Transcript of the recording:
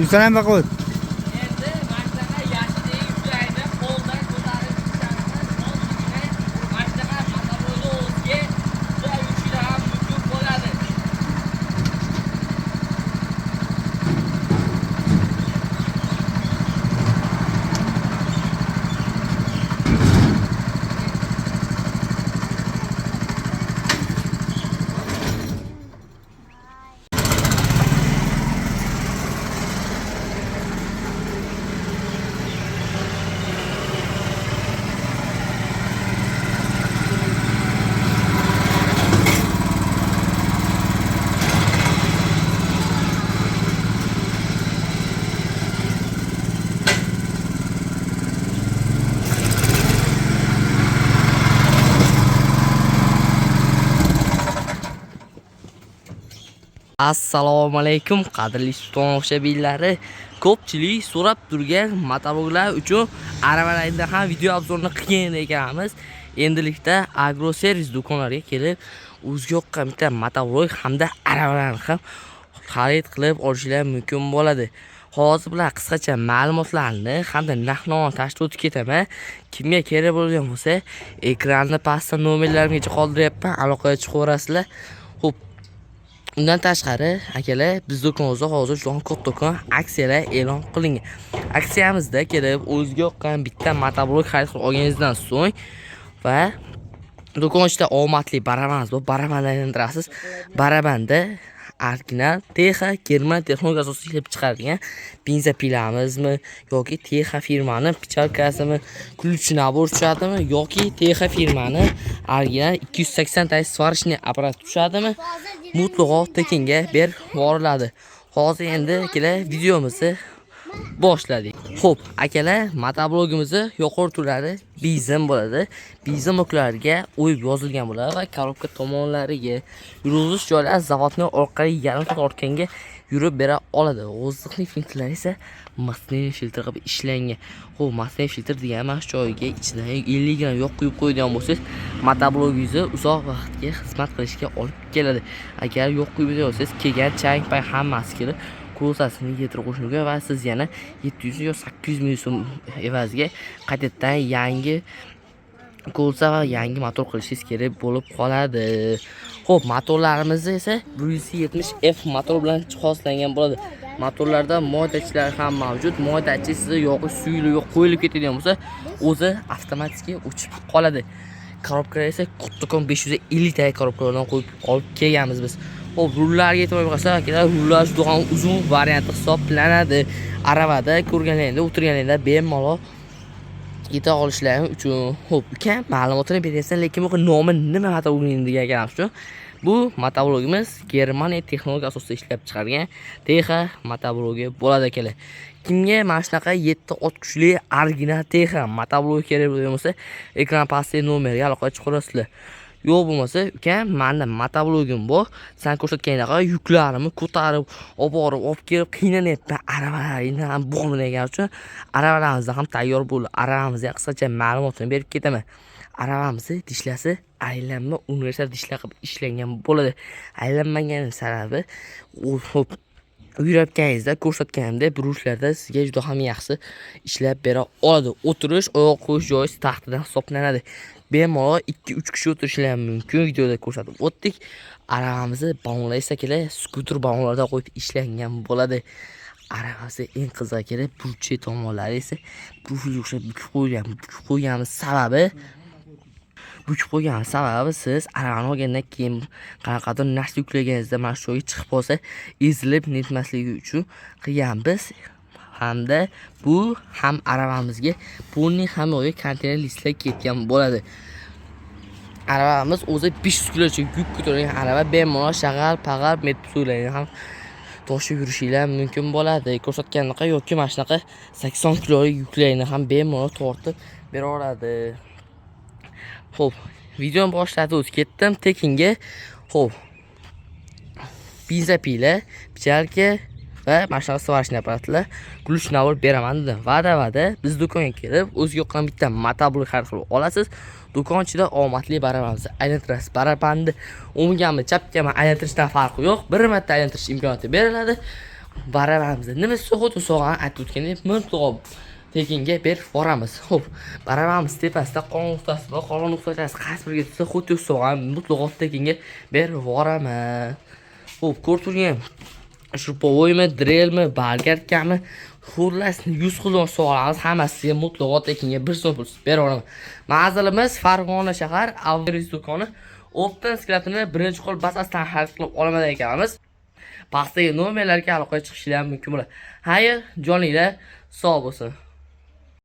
Yusran baqot. Endi mashinaga yashil yuklaydi, qo'ldan ko'tarib chiqaramiz. Mashinaga motorni o'ziga juda yukishlar ham mumkin bo'ladi. Assalomu alaykum qadrli tomoshabinlari. Ko'pchilik so'rab turgan motovloglar uchun aravalarda ham video obzorini qilgan ekanmiz. Endilikda agroservis do'konlariga kelib, o'ziga yoqqan bitta motovlog hamda aravalarni ham xarid qilib olishlar mumkin bo'ladi. Hozir bilan qisqacha ma'lumotlarni hamda narx-navoni tashkil etib ketaman. Kimga kerak bo'lgan bo'lsa, ekranni pastda nomerlarimgacha qoldiryapman, aloqaga chiqaverasizlar. Xo'p, undan tashqari, akalar, biz do'konimizda hozir juda katta do'kon aksiyalar e'lon qilingan. Aksiyamizda kelib, o'ziga yoqqan bitta motoblok xarid qilib olganingizdan so'ng va do'kon ichida omadli barabanimiz bor. Barabanni aylantirasiz. Barabanda original Texa German texnologiya asosida ishlab chiqarilgan benzopilamizmi yoki Texa firmani pichalkasimi, ключ nabor tushadimi yoki Texa firmani original 280 ta svarishni apparat tushadimi, mutlaqo tekinga berib yuboriladi. Hozir endi kelar videomizni boshladik. Xo'p, akalar, motoblogimizni yuqori turlari bizim bo'ladi. Bizim oklariga o'yib yozilgan bo'ladi va korobka tomonlariga yurg'ish joylari zavodning orqali yarim soat ortganga yurib bera oladi. O'ziqli filtrlar esa masnay filtr qilib ishlangan. Xo'p, masnay filtr degan mana shu joyga ichidan 50 gram yoq quyib qo'yadigan bo'lsangiz, motoblogingizni uzoq vaqtga xizmat qilishga olib keladi. Agar yoq quyib olsangiz, kelgan chang pay hammasi kelib kursasini yetirib qo'shilgan va siz yana 700 yo 800 ming so'm evaziga qaytadan yangi kursa va yangi motor qilishingiz kerak bo'lib qoladi. Xo'p, motorlarimiz esa 170F motor bilan jihozlangan bo'ladi. Motorlarda moydachilar ham mavjud. Moydachi sizga yoqib suyulib yo'q qo'yilib ketadigan bo'lsa, o'zi avtomatik o'chib qoladi. Korobkalar esa Qutqon 550 ta korobkalardan qo'yib olib kelganmiz biz. Xo'p, rullarga e'tibor bersak, akalar, rullar juda ham uzun variant hisoblanadi. Aravada ko'rganlaringizda, o'tirganlaringizda bemalol yeta olishlaring uchun. Xo'p, uka, ma'lumotini beraysan, lekin bu nomi nima motobloging degan ekanmiz-ku. Bu motoblogimiz Germaniya texnologiya asosida ishlab chiqargan Texa motoblogi bo'ladi, akalar. Kimga mana shunaqa 7 ot kuchli original Texa motoblogi kerak bo'lsa, ekran pastdagi nomerga aloqa chiqarasizlar. Yo'q bo'lmasa, uka, menda motoblogim bor. Sen ko'rsatganingdek yuklarimni ko'tarib, olib borib, olib kelib qiynanyapman. Aravalarni ham bo'lmagan uchun aravalarimiz ham tayyor bo'ldi. Aravamizga qisqacha ma'lumotini berib ketaman. Aravamizni dishlasi aylanma universal dishlar qilib ishlangan bo'ladi. Aylanmagan sababi, xo'p, yurayotganingizda ko'rsatganimdek bruslarda sizga juda ham yaxshi ishlab bera oladi. O'tirish, oyoq qo'yish joyi taxtadan hisoblanadi. Bemalol 2-3 kishi o'tirishlari mumkin. Videoda ko'rsatib o'tdik. Aravamizni balonlaysa kerak, skuter balonlarda qo'yib ishlangan bo'ladi. Aravasi eng qiziq kerak, burchi tomonlari esa profilga o'xshab bukib qo'yganimiz sababi siz aravani olgandan keyin qanaqadir narsa yuklaganingizda mana shu joyga chiqib qolsa, ezilib netmasligi uchun qilganmiz. Hamda bu ham aravamizga pulning ham yo'q konteyner listlar ketgan bo'ladi. Aravamiz o'zi 500 kilogacha yuk ko'targan arava, bemalol shag'al-pag'al metsularni ham toshib yurishinglar mumkin bo'ladi. Ko'rsatgandaqa yoki mana shunaqa 80 kilolik yuklarni ham bemalol tortib bera oladi. Xo'p, videoni boshlatib o'tib ketdim tekinga. Xo'p, benzapila, pichalka va mashina svarishni apparatlar ключ nabor beraman dedim. Va'da biz do'konga kelib, o'ziga yoqqan bitta motoblok xarid qilib olasiz. Do'kon ichida omadli barabanni aylantirasiz. Barabanni o'ngami, chapgami aylantirishdan farqi yo'q. Bir marta aylantirish imkoniyati beriladi. baravamizni nima so'g'it so'g'an aytib o'tgandek mutlaqo tekinga berib boramiz. Xo'p, baravamiz tepasida qon nuqtasi bor, qon nuqtasi qaysi biriga tutsa xuddi so'g'an mutlaqo tekinga berib boraman. Xo'p, ko'rib turgan shu povoymi, drelmi, balgarkami, xullas 100 xilon so'g'amiz hammasiga mutlaqo tekinga 1 so'm pul beraman. Manzilimiz Farg'ona shahar, Avris do'koni. Optan sklatini birinchi qo'l basasdan xarid qilib olmadan ekanmiz. Pastdagi nomerlarga aloqaga chiqishingiz mumkin bo'ladi. Xayr, joninglar sog' bo'lsin.